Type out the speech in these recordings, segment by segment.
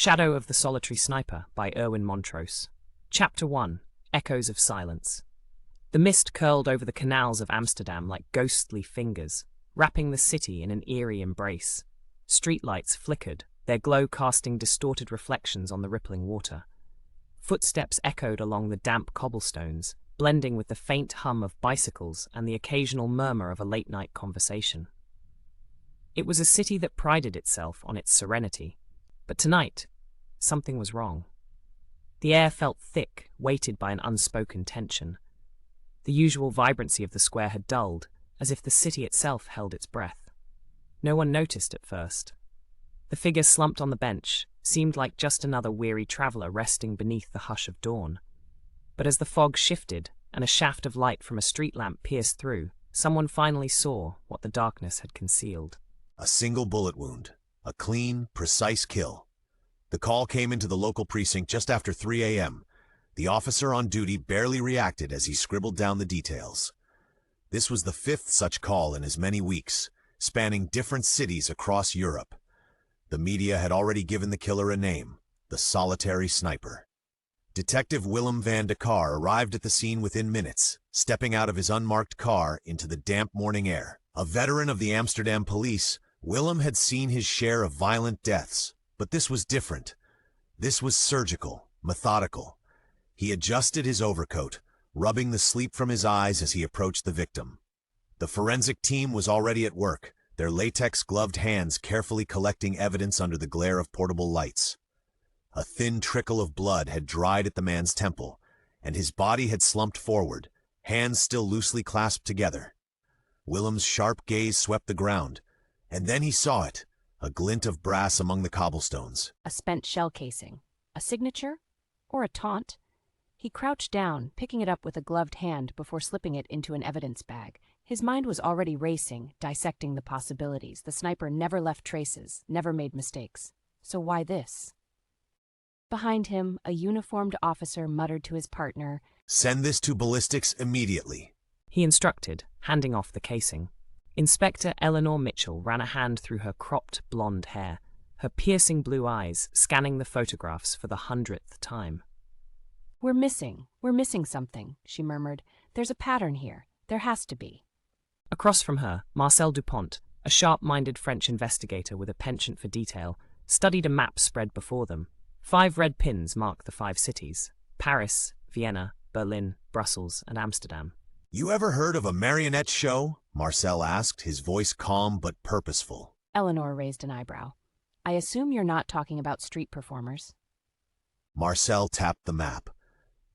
Shadow of the Solitary Sniper by Irwin Montrose. Chapter 1. Echoes of Silence. The mist curled over the canals of Amsterdam like ghostly fingers, wrapping the city in an eerie embrace. Streetlights flickered, their glow casting distorted reflections on the rippling water. Footsteps echoed along the damp cobblestones, blending with the faint hum of bicycles and the occasional murmur of a late-night conversation. It was a city that prided itself on its serenity, but tonight, something was wrong. The air felt thick, weighted by an unspoken tension. The usual vibrancy of the square had dulled, as if the city itself held its breath. No one noticed at first. The figure slumped on the bench seemed like just another weary traveller resting beneath the hush of dawn. But as the fog shifted and a shaft of light from a street lamp pierced through, someone finally saw what the darkness had concealed. A single bullet wound. A clean, precise kill. The call came into the local precinct just after 3 a.m. The officer on duty barely reacted as he scribbled down the details. This was the 5th such call in as many weeks, spanning different cities across Europe. The media had already given the killer a name, the Solitary Sniper. Detective Willem van de Kar arrived at the scene within minutes, stepping out of his unmarked car into the damp morning air. A veteran of the Amsterdam police, Willem had seen his share of violent deaths, but this was different. This was surgical, methodical. He adjusted his overcoat, rubbing the sleep from his eyes as he approached the victim. The forensic team was already at work, their latex-gloved hands carefully collecting evidence under the glare of portable lights. A thin trickle of blood had dried at the man's temple, and his body had slumped forward, hands still loosely clasped together. Willem's sharp gaze swept the ground, and then he saw it, a glint of brass among the cobblestones. A spent shell casing. A signature? Or a taunt? He crouched down, picking it up with a gloved hand before slipping it into an evidence bag. His mind was already racing, dissecting the possibilities. The sniper never left traces, never made mistakes. So why this? Behind him, a uniformed officer muttered to his partner, "Send this to ballistics immediately," he instructed, handing off the casing. Inspector Eleanor Mitchell ran a hand through her cropped blonde hair, her piercing blue eyes scanning the photographs for the 100th time. We're missing something," she murmured. "There's a pattern here. There has to be." Across from her, Marcel Dupont, a sharp-minded French investigator with a penchant for detail, studied a map spread before them. 5 red pins marked the 5 cities: Paris, Vienna, Berlin, Brussels, and Amsterdam. "You ever heard of a marionette show?" Marcel asked, his voice calm but purposeful. Eleanor raised an eyebrow. "I assume you're not talking about street performers." Marcel tapped the map.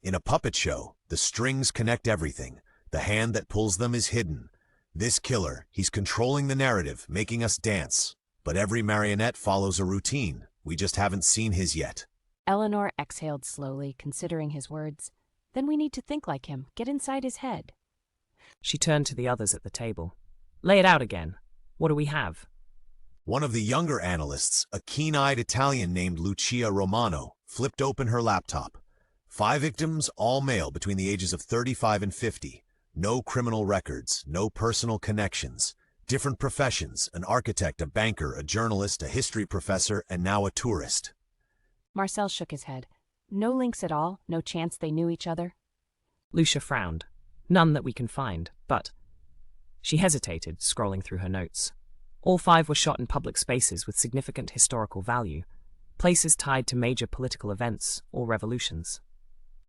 "In a puppet show, the strings connect everything. The hand that pulls them is hidden. This killer, he's controlling the narrative, making us dance. But every marionette follows a routine. We just haven't seen his yet." Eleanor exhaled slowly, considering his words. "Then we need to think like him, get inside his head." She turned to the others at the table. "Lay it out again. What do we have?" One of the younger analysts, a keen-eyed Italian named Lucia Romano, flipped open her laptop. 5 victims, all male between the ages of 35 and 50. No criminal records, no personal connections. Different professions: an architect, a banker, a journalist, a history professor, and now a tourist. Marcel shook his head. "No links at all? No chance they knew each other?" Lucia frowned. "None that we can find, but—" She hesitated, scrolling through her notes. All 5 were shot in public spaces with significant historical value, places tied to major political events or revolutions.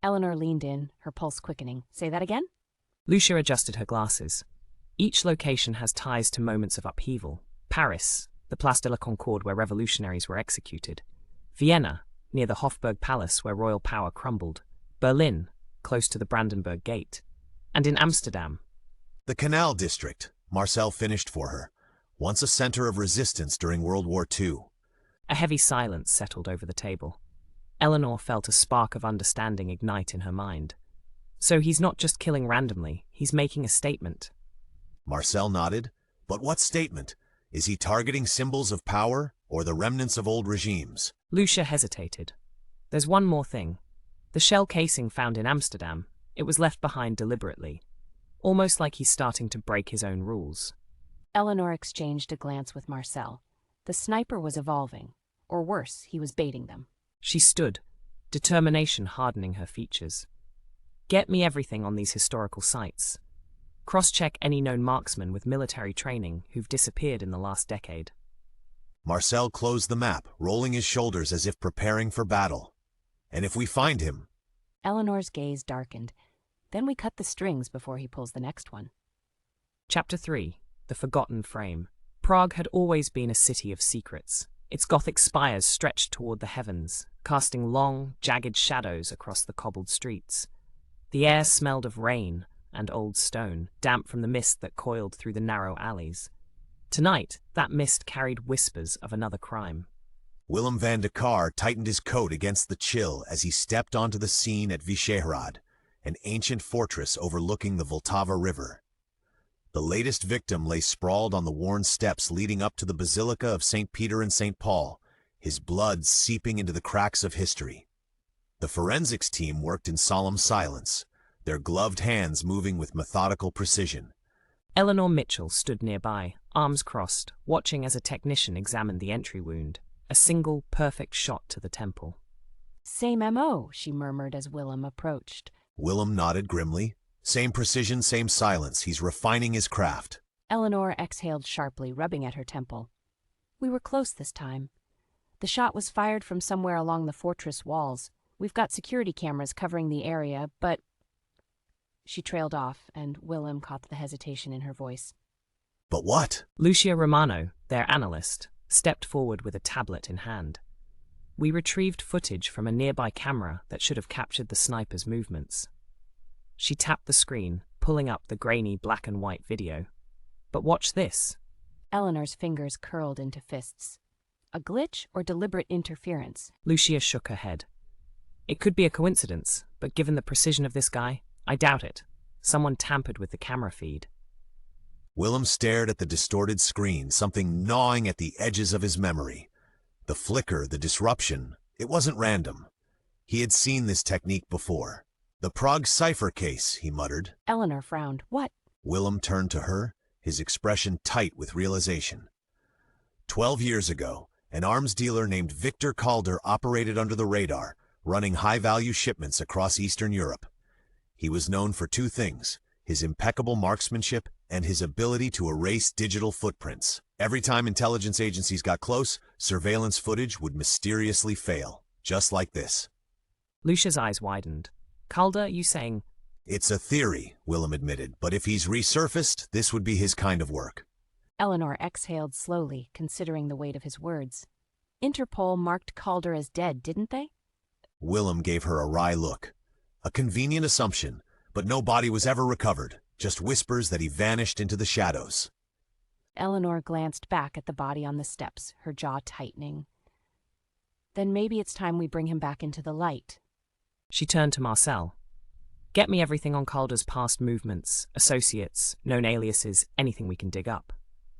Eleanor leaned in, her pulse quickening. "Say that again?" Lucia adjusted her glasses. Each location has ties to moments of upheaval. Paris, the Place de la Concorde where revolutionaries were executed. Vienna, near the Hofburg Palace where royal power crumbled. Berlin, close to the Brandenburg Gate. And in Amsterdam. The Canal District, Marcel finished for her, once a center of resistance during World War II. A heavy silence settled over the table. Eleanor felt a spark of understanding ignite in her mind. So he's not just killing randomly, he's making a statement. Marcel nodded. But what statement? Is he targeting symbols of power or the remnants of old regimes? Lucia hesitated. There's one more thing. The shell casing found in Amsterdam, it was left behind deliberately. Almost like he's starting to break his own rules. Eleanor exchanged a glance with Marcel. The sniper was evolving. or worse, he was baiting them. She stood, determination hardening her features. Get me everything on these historical sites. Cross-check any known marksmen with military training who've disappeared in the last decade. Marcel closed the map, rolling his shoulders as if preparing for battle. And if we find him? Eleanor's gaze darkened. Then we cut the strings before he pulls the next one. Chapter 3. The Forgotten Frame. Prague had always been a city of secrets. Its Gothic spires stretched toward the heavens, casting long, jagged shadows across the cobbled streets. The air smelled of rain and old stone, damp from the mist that coiled through the narrow alleys. Tonight, that mist carried whispers of another crime. Willem van de Kar tightened his coat against the chill as he stepped onto the scene at Vyšehrad, an ancient fortress overlooking the Vltava River. The latest victim lay sprawled on the worn steps leading up to the Basilica of St. Peter and St. Paul, his blood seeping into the cracks of history. The forensics team worked in solemn silence, their gloved hands moving with methodical precision. Eleanor Mitchell stood nearby, arms crossed, watching as a technician examined the entry wound, a single, perfect shot to the temple. Same M.O., she murmured as Willem approached. Willem nodded grimly. Same precision, same silence. He's refining his craft. Eleanor exhaled sharply, rubbing at her temple. We were close this time. The shot was fired from somewhere along the fortress walls. We've got security cameras covering the area, but... She trailed off, and Willem caught the hesitation in her voice. But what? Lucia Romano, their analyst, stepped forward with a tablet in hand. We retrieved footage from a nearby camera that should have captured the sniper's movements. She tapped the screen, pulling up the grainy black and white video. But watch this. Eleanor's fingers curled into fists. A glitch or deliberate interference? Lucia shook her head. It could be a coincidence, but given the precision of this guy, I doubt it. Someone tampered with the camera feed. Willem stared at the distorted screen, something gnawing at the edges of his memory. The flicker, the disruption, it wasn't random. He had seen this technique before. The Prague cipher case, he muttered. Eleanor frowned. What? Willem turned to her, his expression tight with realization. 12 years ago, an arms dealer named Viktor Kalder operated under the radar, running high-value shipments across Eastern Europe. He was known for two things, his impeccable marksmanship and his ability to erase digital footprints. Every time intelligence agencies got close, surveillance footage would mysteriously fail, just like this. Lucia's eyes widened. Kalder, you saying? It's a theory, Willem admitted, but if he's resurfaced, this would be his kind of work. Eleanor exhaled slowly, considering the weight of his words. Interpol marked Kalder as dead, didn't they? Willem gave her a wry look. A convenient assumption, but no body was ever recovered, just whispers that he vanished into the shadows. Eleanor glanced back at the body on the steps, her jaw tightening. Then maybe it's time we bring him back into the light. She turned to Marcel. Get me everything on Calder's past movements, associates, known aliases, anything we can dig up.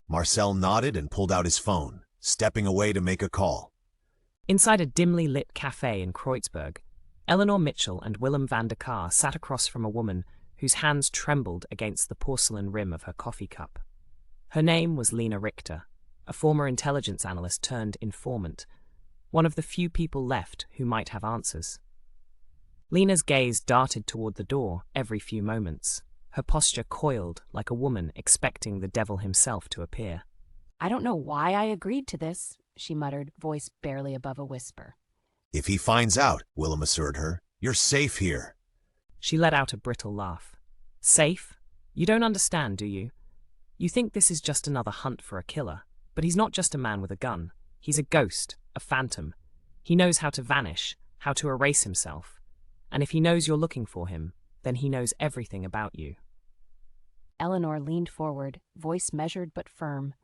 Marcel nodded and pulled out his phone, stepping away to make a call. Inside a dimly lit cafe in Kreuzberg, Eleanor Mitchell and Willem van de Kar sat across from a woman whose hands trembled against the porcelain rim of her coffee cup. Her name was Lena Richter, a former intelligence analyst turned informant, one of the few people left who might have answers. Lena's gaze darted toward the door every few moments, her posture coiled like a woman expecting the devil himself to appear. I don't know why I agreed to this, she muttered, voice barely above a whisper. If he finds out, Willem assured her, you're safe here. She let out a brittle laugh. Safe? You don't understand, do you? You think this is just another hunt for a killer, but he's not just a man with a gun. He's a ghost, a phantom. He knows how to vanish, how to erase himself. And if he knows you're looking for him, then he knows everything about you. Eleanor leaned forward, voice measured but firm.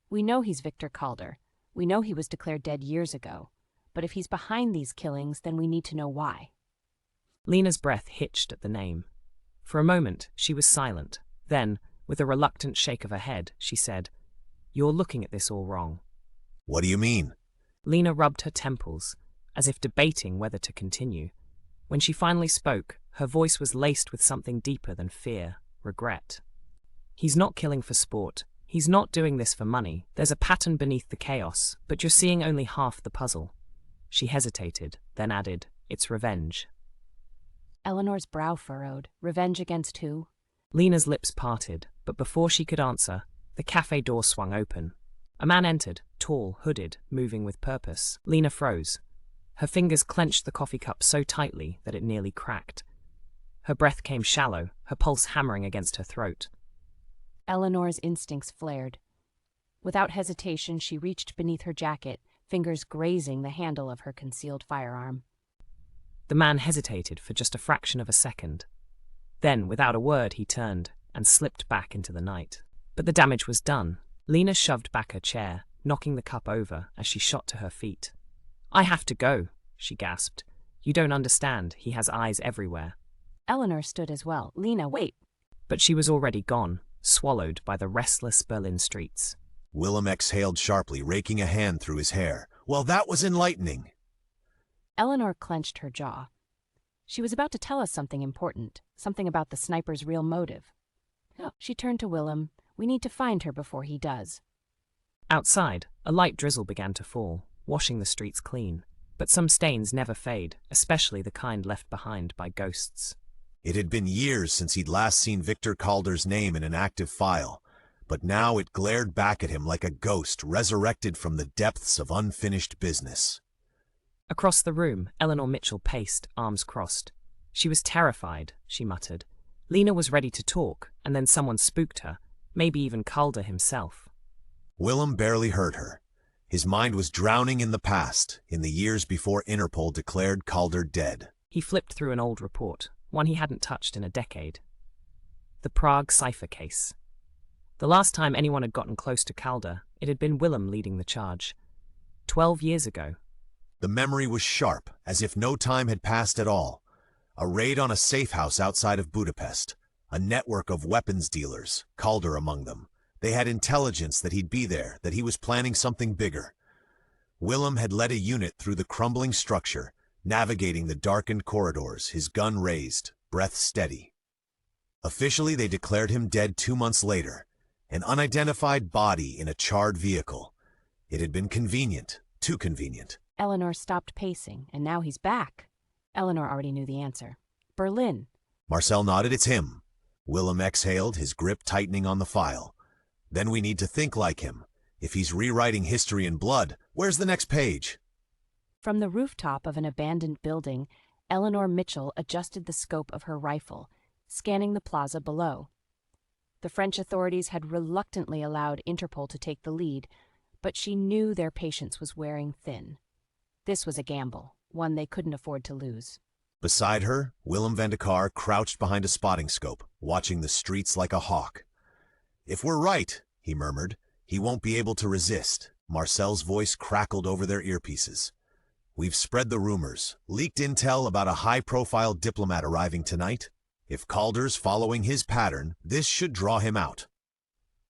We know he's Viktor Kalder. We know he was declared dead years ago. But if he's behind these killings, then we need to know why. Lena's breath hitched at the name. For a moment, she was silent. Then, with a reluctant shake of her head, she said, You're looking at this all wrong. What do you mean? Lena rubbed her temples, as if debating whether to continue. When she finally spoke, her voice was laced with something deeper than fear, regret. He's not killing for sport. He's not doing this for money. There's a pattern beneath the chaos, but you're seeing only half the puzzle. She hesitated, then added, "It's revenge." Eleanor's brow furrowed. Revenge against who? Lena's lips parted, but before she could answer, the cafe door swung open. A man entered, tall, hooded, moving with purpose. Lena froze. Her fingers clenched the coffee cup so tightly that it nearly cracked. Her breath came shallow, her pulse hammering against her throat. Eleanor's instincts flared. Without hesitation, she reached beneath her jacket, fingers grazing the handle of her concealed firearm. The man hesitated for just a fraction of a second. Then, without a word, he turned and slipped back into the night. But the damage was done. Lena shoved back her chair, knocking the cup over as she shot to her feet. "I have to go," she gasped. "You don't understand. He has eyes everywhere." Eleanor stood as well. "Lena, wait." But she was already gone, swallowed by the restless Berlin streets. Willem exhaled sharply, raking a hand through his hair. Well, that was enlightening. Eleanor clenched her jaw. She was about to tell us something important, something about the sniper's real motive. She turned to Willem. "We need to find her before he does." Outside, a light drizzle began to fall, washing the streets clean. But some stains never fade, especially the kind left behind by ghosts. It had been years since he'd last seen Viktor Kalder's name in an active file, but now it glared back at him like a ghost resurrected from the depths of unfinished business. Across the room, Eleanor Mitchell paced, arms crossed. She was terrified, she muttered. Lena was ready to talk, and then someone spooked her, maybe even Kalder himself. Willem barely heard her. His mind was drowning in the past, in the years before Interpol declared Kalder dead. He flipped through an old report, one he hadn't touched in a decade. The Prague cipher case. The last time anyone had gotten close to Kalder, it had been Willem leading the charge. 12 years ago. The memory was sharp, as if no time had passed at all. A raid on a safe house outside of Budapest. A network of weapons dealers, Kalder among them. They had intelligence that he'd be there, that he was planning something bigger. Willem had led a unit through the crumbling structure, navigating the darkened corridors, his gun raised, breath steady. Officially, they declared him dead 2 months later, an unidentified body in a charred vehicle. It had been convenient, too convenient. Eleanor stopped pacing, and now he's back. Eleanor already knew the answer. Berlin. Marcel nodded. It's him. Willem exhaled, his grip tightening on the file. Then we need to think like him. If he's rewriting history in blood, where's the next page? From the rooftop of an abandoned building, Eleanor Mitchell adjusted the scope of her rifle, scanning the plaza below. The French authorities had reluctantly allowed Interpol to take the lead, but she knew their patience was wearing thin. This was a gamble, one they couldn't afford to lose. Beside her, Willem van de Kar crouched behind a spotting scope, watching the streets like a hawk. "If we're right," he murmured, "he won't be able to resist." Marcel's voice crackled over their earpieces. "We've spread the rumors, leaked intel about a high-profile diplomat arriving tonight. If Kalder's following his pattern, this should draw him out."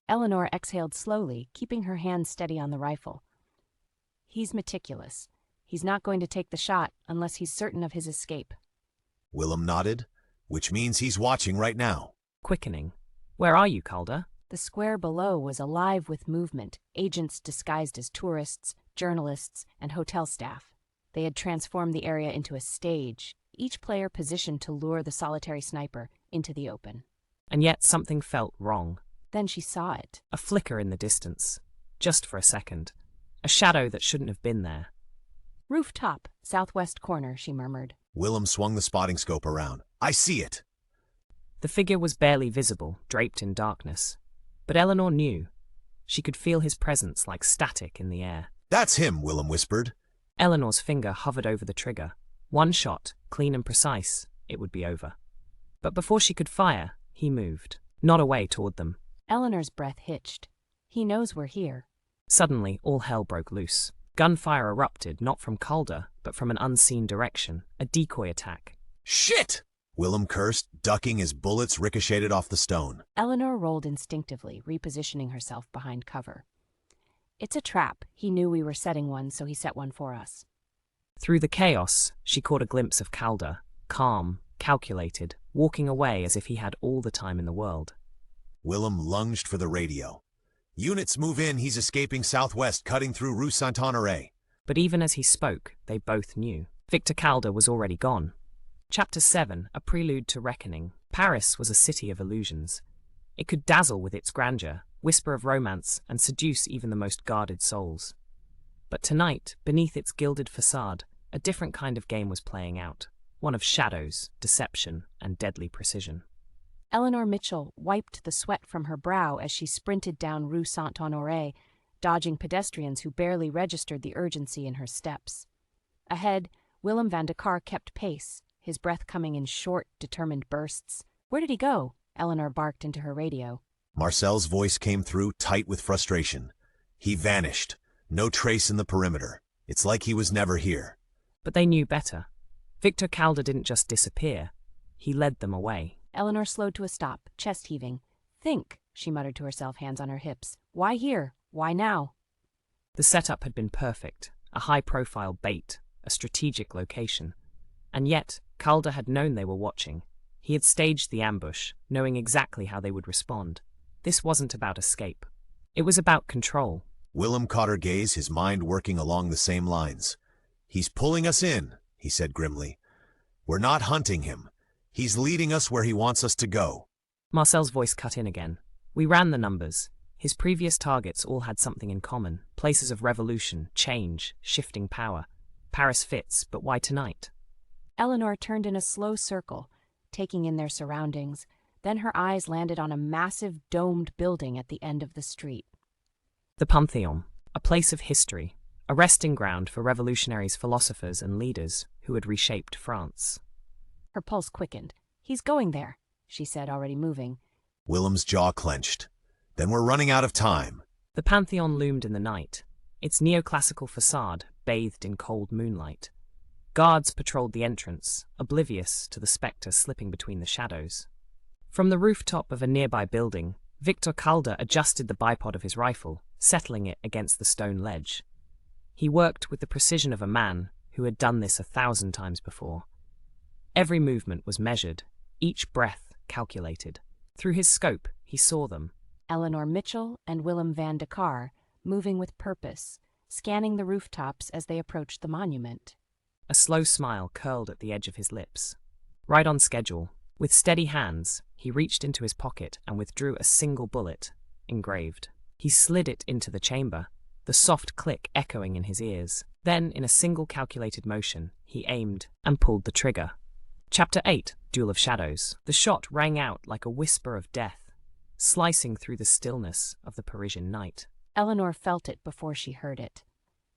Eleanor exhaled slowly, keeping her hand steady on the rifle. He's meticulous. He's not going to take the shot unless he's certain of his escape. Willem nodded, which means he's watching right now. Quickening. "Where are you, Kalder?" The square below was alive with movement, agents disguised as tourists, journalists, and hotel staff. They had transformed the area into a stage, each player positioned to lure the solitary sniper into the open. And yet something felt wrong. Then she saw it. A flicker in the distance. Just for a second. A shadow that shouldn't have been there. "Rooftop, southwest corner," she murmured. Willem swung the spotting scope around. "I see it." The figure was barely visible, draped in darkness. But Eleanor knew. She could feel his presence like static in the air. "That's him," Willem whispered. Eleanor's finger hovered over the trigger. One shot, clean and precise, it would be over. But before she could fire, he moved, not away toward them. Eleanor's breath hitched. He knows we're here. Suddenly, all hell broke loose. Gunfire erupted, not from Kalder, but from an unseen direction, a decoy attack. "Shit!" Willem cursed, ducking as bullets ricocheted off the stone. Eleanor rolled instinctively, repositioning herself behind cover. It's a trap. He knew we were setting one, so he set one for us. Through the chaos, she caught a glimpse of Kalder, calm, calculated, walking away as if he had all the time in the world. Willem lunged for the radio. Units move in, he's escaping southwest, cutting through Rue Saint-Honoré. But even as he spoke, they both knew. Viktor Kalder was already gone. Chapter 7, A Prelude to Reckoning. Paris was a city of illusions. It could dazzle with its grandeur, whisper of romance, and seduce even the most guarded souls. But tonight, beneath its gilded facade, a different kind of game was playing out. One of shadows, deception, and deadly precision. Eleanor Mitchell wiped the sweat from her brow as she sprinted down Rue Saint-Honoré, dodging pedestrians who barely registered the urgency in her steps. Ahead, Willem van de Kar kept pace, his breath coming in short, determined bursts. "Where did he go?" Eleanor barked into her radio. Marcel's voice came through, tight with frustration. He vanished. No trace in the perimeter. It's like he was never here. But they knew better. Viktor Kalder didn't just disappear. He led them away. Eleanor slowed to a stop, chest heaving. "Think," she muttered to herself, hands on her hips. "Why here? Why now?" The setup had been perfect, a high-profile bait, a strategic location. And yet, Kalder had known they were watching. He had staged the ambush, knowing exactly how they would respond. This wasn't about escape. It was about control. Willem caught her gaze, his mind working along the same lines. "He's pulling us in," he said grimly. "We're not hunting him. He's leading us where he wants us to go." Marcel's voice cut in again. We ran the numbers. His previous targets all had something in common. Places of revolution, change, shifting power. Paris fits, but why tonight? Eleanor turned in a slow circle, taking in their surroundings. Then her eyes landed on a massive domed building at the end of the street. The Pantheon, a place of history, a resting ground for revolutionaries, philosophers, and leaders who had reshaped France. Her pulse quickened. "He's going there," she said, already moving. Willem's jaw clenched. "Then we're running out of time." The Pantheon loomed in the night, its neoclassical facade bathed in cold moonlight. Guards patrolled the entrance, oblivious to the spectre slipping between the shadows. From the rooftop of a nearby building, Viktor Kalder adjusted the bipod of his rifle, settling it against the stone ledge. He worked with the precision of a man who had done this 1,000 times before. Every movement was measured, each breath calculated. Through his scope, he saw them. Eleanor Mitchell and Willem van de Kar, moving with purpose, scanning the rooftops as they approached the monument. A slow smile curled at the edge of his lips. Right on schedule, with steady hands, he reached into his pocket and withdrew a single bullet, engraved. He slid it into the chamber, the soft click echoing in his ears. Then, in a single calculated motion, he aimed and pulled the trigger. Chapter 8, Duel of Shadows. The shot rang out like a whisper of death, slicing through the stillness of the Parisian night. Eleanor felt it before she heard it.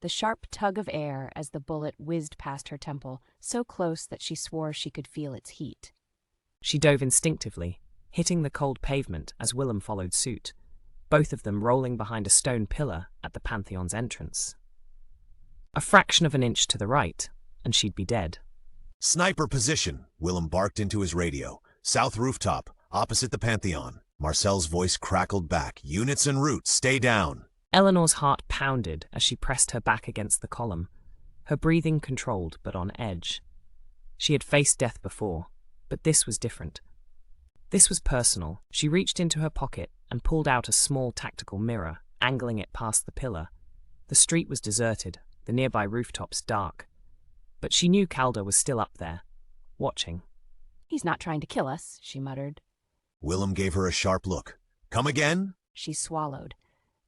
The sharp tug of air as the bullet whizzed past her temple, so close that she swore she could feel its heat. She dove instinctively, hitting the cold pavement as Willem followed suit, both of them rolling behind a stone pillar at the Pantheon's entrance. A fraction of an inch to the right, and she'd be dead. "Sniper position," Willem barked into his radio. "South rooftop, opposite the Pantheon." Marcel's voice crackled back. "Units en route, stay down." Eleanor's heart pounded as she pressed her back against the column, her breathing controlled but on edge. She had faced death before, but this was different. This was personal. She reached into her pocket and pulled out a small tactical mirror, angling it past the pillar. The street was deserted, the nearby rooftops dark. But she knew Kalder was still up there, watching. "He's not trying to kill us," she muttered. Willem gave her a sharp look. "Come again?" She swallowed.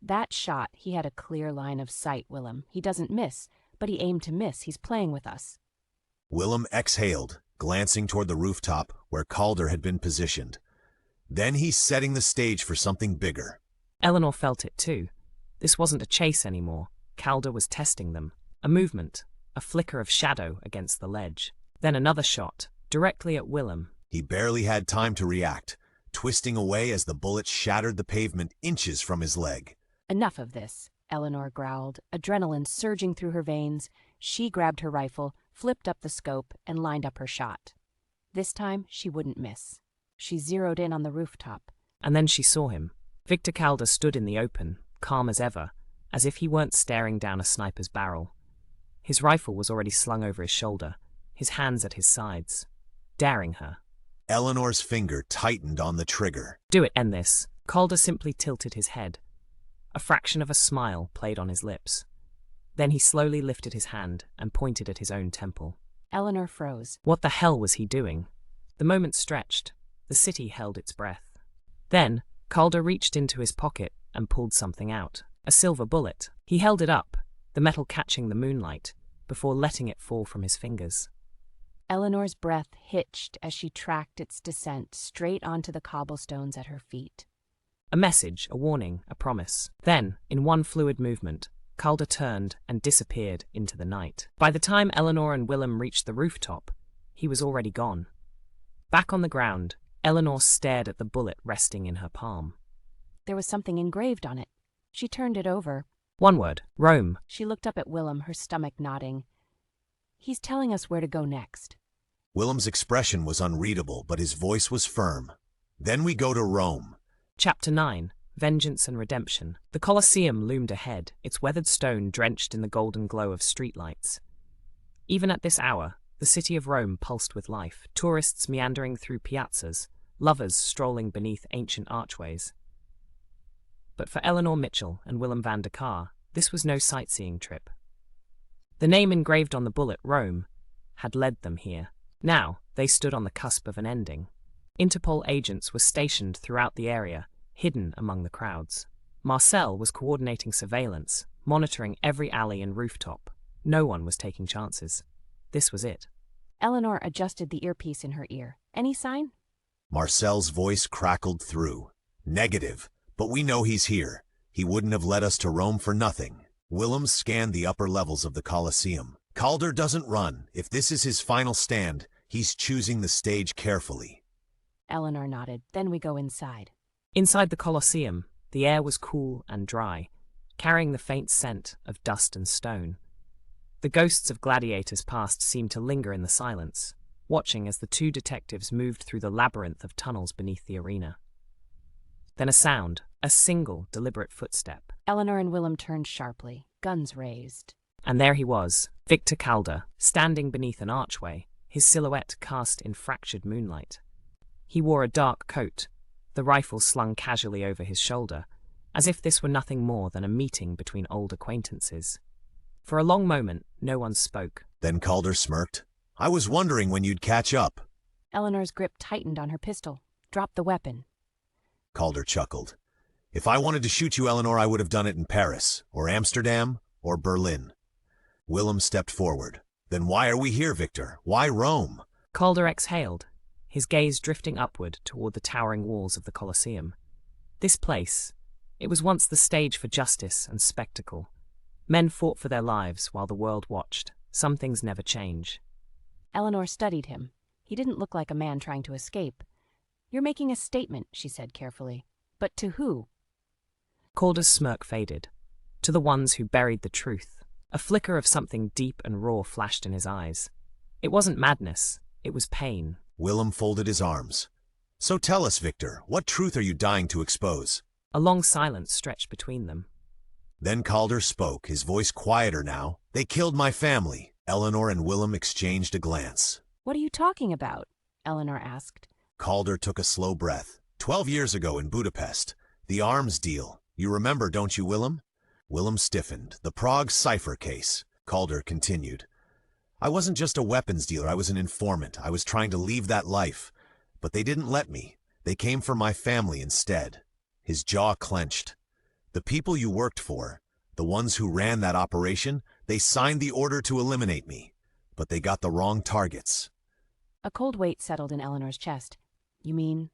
That shot, he had a clear line of sight, Willem. He doesn't miss, but he aimed to miss. He's playing with us. Willem exhaled, glancing toward the rooftop where Kalder had been positioned. Then he's setting the stage for something bigger. Eleanor felt it too. This wasn't a chase anymore. Kalder was testing them. A movement, a flicker of shadow against the ledge. Then another shot, directly at Willem. He barely had time to react, twisting away as the bullet shattered the pavement inches from his leg. "Enough of this," Eleanor growled, adrenaline surging through her veins. She grabbed her rifle, flipped up the scope, and lined up her shot. This time, she wouldn't miss. She zeroed in on the rooftop. And then she saw him. Viktor Kalder stood in the open, calm as ever, as if he weren't staring down a sniper's barrel. His rifle was already slung over his shoulder, his hands at his sides, daring her. Eleanor's finger tightened on the trigger. "Do it, end this." Kalder simply tilted his head. A fraction of a smile played on his lips. Then he slowly lifted his hand and pointed at his own temple. Eleanor froze. What the hell was he doing? The moment stretched. The city held its breath. Then, Kalder reached into his pocket and pulled something out. A silver bullet. He held it up, the metal catching the moonlight, before letting it fall from his fingers. Eleanor's breath hitched as she tracked its descent straight onto the cobblestones at her feet. A message, a warning, a promise. Then, in one fluid movement, Kalder turned and disappeared into the night. By the time Eleanor and Willem reached the rooftop, he was already gone. Back on the ground, Eleanor stared at the bullet resting in her palm. There was something engraved on it. She turned it over. One word, Rome. She looked up at Willem, her stomach nodding. He's telling us where to go next. Willem's expression was unreadable, but his voice was firm. Then we go to Rome. Chapter 9. Vengeance and Redemption. The Colosseum loomed ahead, its weathered stone drenched in the golden glow of streetlights. Even at this hour, the city of Rome pulsed with life, tourists meandering through piazzas, lovers strolling beneath ancient archways. But for Eleanor Mitchell and Willem van der Kar, this was no sightseeing trip. The name engraved on the bullet, Rome, had led them here. Now, they stood on the cusp of an ending. Interpol agents were stationed throughout the area, hidden among the crowds. Marcel was coordinating surveillance, monitoring every alley and rooftop. No one was taking chances. This was it. Eleanor adjusted the earpiece in her ear. Any sign? Marcel's voice crackled through. Negative, but we know he's here. He wouldn't have led us to Rome for nothing. Willem scanned the upper levels of the Colosseum. Kalder doesn't run. If this is his final stand, he's choosing the stage carefully. Eleanor nodded. Then we go inside. Inside the Colosseum, the air was cool and dry, carrying the faint scent of dust and stone. The ghosts of gladiators past seemed to linger in the silence, watching as the two detectives moved through the labyrinth of tunnels beneath the arena. Then a sound, a single, deliberate footstep. Eleanor and Willem turned sharply, guns raised. And there he was, Viktor Kalder, standing beneath an archway, his silhouette cast in fractured moonlight. He wore a dark coat, the rifle slung casually over his shoulder, as if this were nothing more than a meeting between old acquaintances. For a long moment, no one spoke. Then Kalder smirked. I was wondering when you'd catch up. Eleanor's grip tightened on her pistol. Drop the weapon. Kalder chuckled. If I wanted to shoot you, Eleanor, I would have done it in Paris, or Amsterdam, or Berlin. Willem stepped forward. Then why are we here, Victor? Why Rome? Kalder exhaled, his gaze drifting upward toward the towering walls of the Colosseum. This place, it was once the stage for justice and spectacle. Men fought for their lives while the world watched. Some things never change. Eleanor studied him. He didn't look like a man trying to escape. You're making a statement, she said carefully. But to who? Kalder's smirk faded. To the ones who buried the truth. A flicker of something deep and raw flashed in his eyes. It wasn't madness. It was pain. Willem folded his arms. So tell us, Victor, what truth are you dying to expose? A long silence stretched between them. Then Kalder spoke, his voice quieter now. They killed my family. Eleanor and Willem exchanged a glance. What are you talking about? Eleanor asked. Kalder took a slow breath. 12 years ago in Budapest. The arms deal. You remember, don't you, Willem? Willem stiffened. The Prague cipher case. Kalder continued. I wasn't just a weapons dealer, I was an informant. I was trying to leave that life. But they didn't let me. They came for my family instead. His jaw clenched. The people you worked for, the ones who ran that operation, they signed the order to eliminate me. But they got the wrong targets. A cold weight settled in Eleanor's chest. You mean?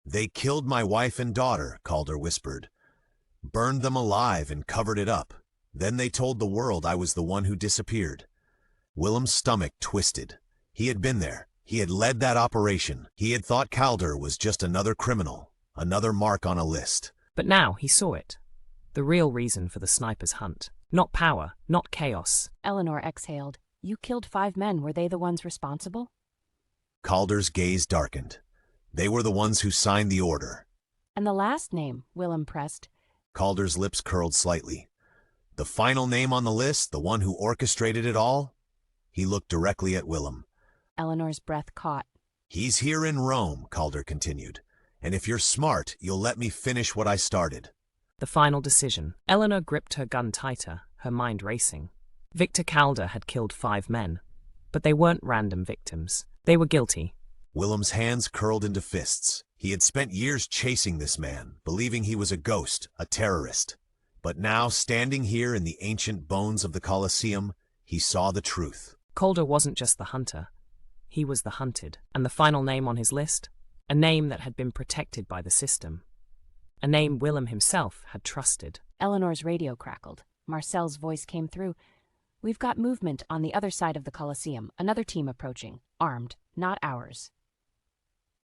They killed my wife and daughter, Kalder whispered. Burned them alive and covered it up. Then they told the world I was the one who disappeared. Willem's stomach twisted. He had been there. He had led that operation. He had thought Kalder was just another criminal, another mark on a list. But now he saw it. The real reason for the sniper's hunt. Not power, not chaos. Eleanor exhaled. You killed 5 men. Were they the ones responsible? Kalder's gaze darkened. They were the ones who signed the order. And the last name, Willem pressed. Kalder's lips curled slightly. The final name on the list, the one who orchestrated it all? He looked directly at Willem. Eleanor's breath caught. He's here in Rome, Kalder continued. And if you're smart, you'll let me finish what I started. The final decision. Eleanor gripped her gun tighter, her mind racing. Viktor Kalder had killed 5 men, but they weren't random victims. They were guilty. Willem's hands curled into fists. He had spent years chasing this man, believing he was a ghost, a terrorist. But now, standing here in the ancient bones of the Colosseum, he saw the truth. Kalder wasn't just the hunter. He was the hunted. And the final name on his list? A name that had been protected by the system. A name Willem himself had trusted. Eleanor's radio crackled. Marcel's voice came through. "We've got movement on the other side of the Colosseum. Another team approaching. Armed. Not ours."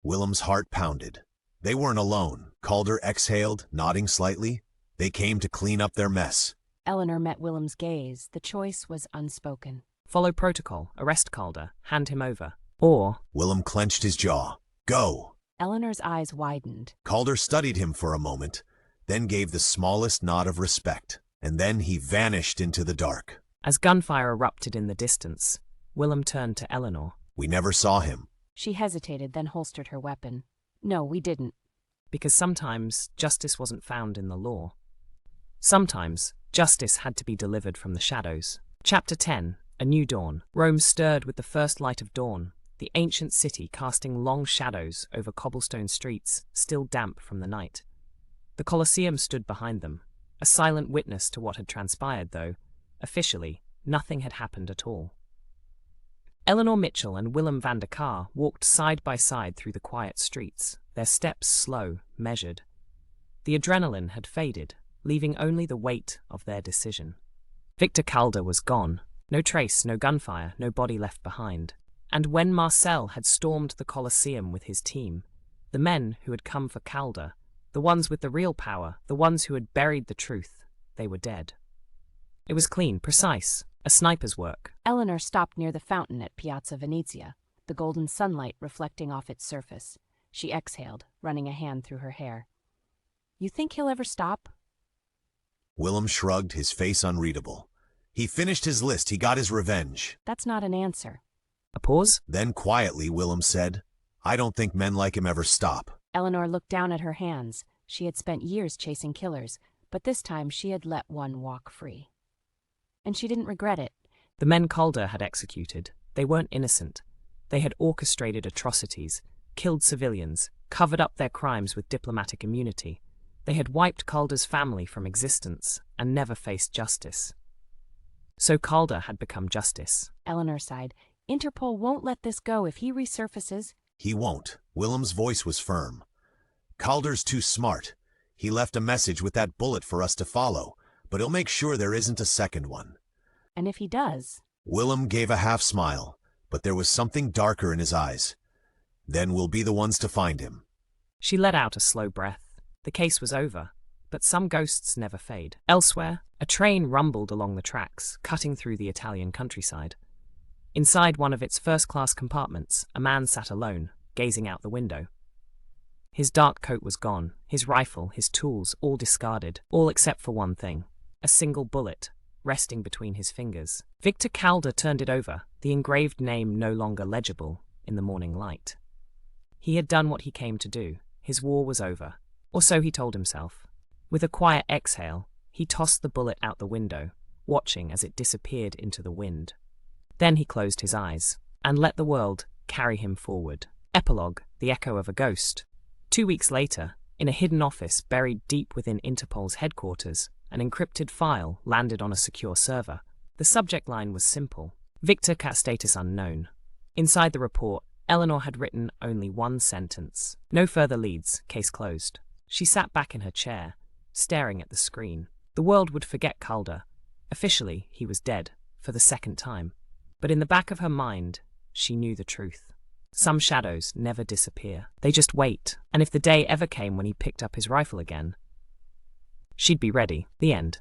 Willem's heart pounded. They weren't alone. Kalder exhaled, nodding slightly. They came to clean up their mess. Eleanor met Willem's gaze. The choice was unspoken. Follow protocol. Arrest Kalder. Hand him over. Or... Willem clenched his jaw. Go! Eleanor's eyes widened. Kalder studied him for a moment, then gave the smallest nod of respect, and then he vanished into the dark. As gunfire erupted in the distance, Willem turned to Eleanor. We never saw him. She hesitated, then holstered her weapon. "No, we didn't." Because sometimes justice wasn't found in the law. Sometimes justice had to be delivered from the shadows. Chapter 10. A New Dawn. Rome stirred with the first light of dawn, the ancient city casting long shadows over cobblestone streets, still damp from the night. The Colosseum stood behind them, a silent witness to what had transpired, though, officially, nothing had happened at all. Eleanor Mitchell and Willem van der Kar walked side by side through the quiet streets, their steps slow, measured. The adrenaline had faded, leaving only the weight of their decision. Viktor Kalder was gone. No trace, no gunfire, no body left behind. And when Marcel had stormed the Colosseum with his team, the men who had come for Kalder, the ones with the real power, the ones who had buried the truth, they were dead. It was clean, precise, a sniper's work. Eleanor stopped near the fountain at Piazza Venezia, the golden sunlight reflecting off its surface. She exhaled, running a hand through her hair. "You think he'll ever stop?" Willem shrugged, his face unreadable. He finished his list. He got his revenge. "That's not an answer." A pause? Then quietly, Willem said, I don't think men like him ever stop. Eleanor looked down at her hands. She had spent years chasing killers, but this time she had let one walk free. And she didn't regret it. The men Kalder had executed, they weren't innocent. They had orchestrated atrocities, killed civilians, covered up their crimes with diplomatic immunity. They had wiped Kalder's family from existence and never faced justice. So Kalder had become justice. Eleanor sighed. Interpol won't let this go if he resurfaces. He won't. Willem's voice was firm. Kalder's too smart. He left a message with that bullet for us to follow, but he'll make sure there isn't a second one. And if he does? Willem gave a half smile, but there was something darker in his eyes. Then we'll be the ones to find him. She let out a slow breath. The case was over, but some ghosts never fade. Elsewhere, a train rumbled along the tracks, cutting through the Italian countryside. Inside one of its first-class compartments, a man sat alone, gazing out the window. His dark coat was gone, his rifle, his tools, all discarded, all except for one thing, a single bullet, resting between his fingers. Viktor Kalder turned it over, the engraved name no longer legible in the morning light. He had done what he came to do. His war was over, or so he told himself. With a quiet exhale, he tossed the bullet out the window, watching as it disappeared into the wind. Then he closed his eyes, and let the world carry him forward. Epilogue, the echo of a ghost. 2 weeks later, in a hidden office buried deep within Interpol's headquarters, an encrypted file landed on a secure server. The subject line was simple. Viktor Kalder status unknown. Inside the report, Eleanor had written only one sentence. No further leads, case closed. She sat back in her chair, staring at the screen. The world would forget Kalder. Officially, he was dead, for the second time. But in the back of her mind, she knew the truth. Some shadows never disappear. They just wait, and if the day ever came when he picked up his rifle again, she'd be ready. The end.